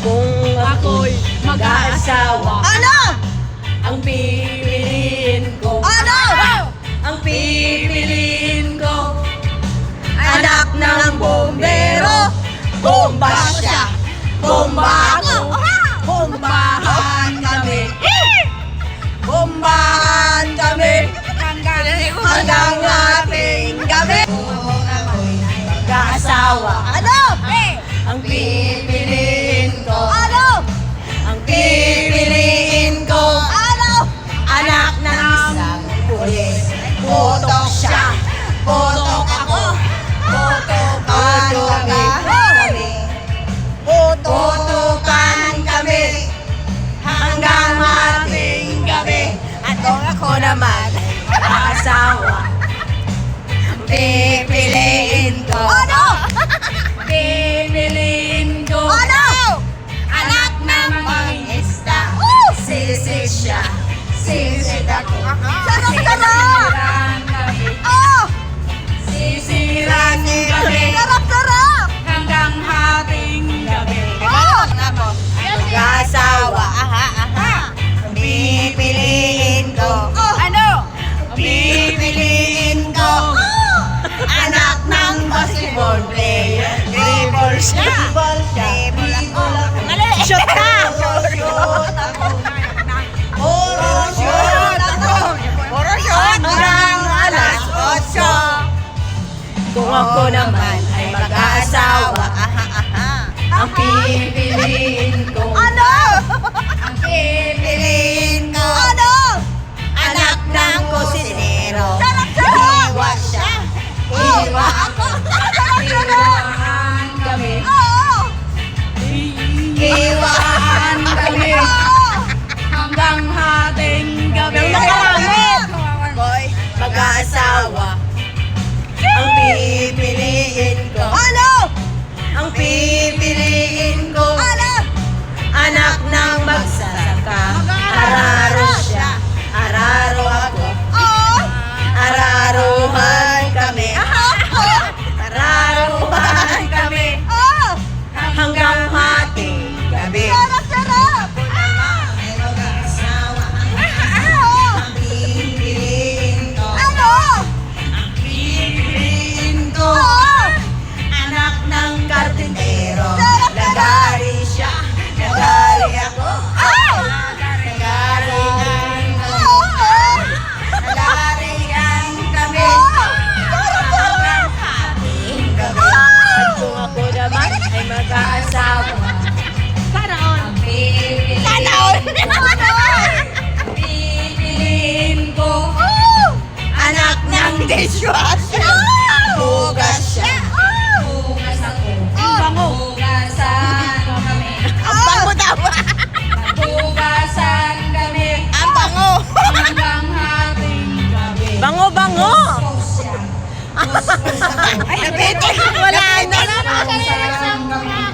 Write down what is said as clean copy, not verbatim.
Kung ako'y mag-aasawa, Ano? ang pipiliin ko, Ano? ang pipiliin ko, anak ng bombero. Bomba siya, bomba ako, bombahan kami, bombahan kami, hanggang ating gabi. Kung ako'y mag-aasawa, Ano? ang pipiliin ko, Ano? ang pipiliin ko, Ano? anak ng isang pulis. Botok siya, botok ako, botokan kami, botokan kami, hanggang ating gabi. At kung ako naman ay mag-aasawa, ang pipiliin ko, Ano? pipiliin ko, Ano? anak ng mangista. Sisid siya, sisid ako. Sarap-sarap! Sisiraan kami, Oh! sisiraan kami, Sarap-sarap! hanggang hating gabi. Oh! Mag-asawa, ang pipiliin ko, Oh! Ano? ang pipiliin ko, Oh! anak ng basketball player. Dribble siya, dribble ako. Shot ka! Puro shoot ako. Puro shot! Hanggang alas 8. Kung ako naman ay mag-aasawa, ang pipiliin ko, Ano? ang pipiliin ko, Ano? anak ng kusinero. Sarap-sarap! Iwa siya, Oh! iwa ako. Sarap-sarap! Iwaan kami, Oo! iwaan kami, Oo! hanggang hating gabi. Boy! Mag-aasawa, ang pipiliin ko, Ano? ang pipiliin ko, Ano? anak ng magsasaka. Araro siya, araro ako, Oo! araruhan kami, araruhan kami, Oo! hanggang hating gabi. Sarap-sarap! Ang pipiliin ko, Ano? ang pipiliin ko, Oo! anak ng kartintero. Sarap-sarap! Nagari siya, nagari ako, Oo! nagarihan ko, Oo! nagarihan kami, hanggang hating gabi. At kung ako naman ay mag-aasawa, ang pipiliin ko, pipiliin ko, anak ng dishwasher. Hugas siya, hugas ako, hugasan kami, Ang bango daw! hugasan kami, Ang bango! hanggang hating gabi. Bango, bango! Ay, Wala na! hugasan kami.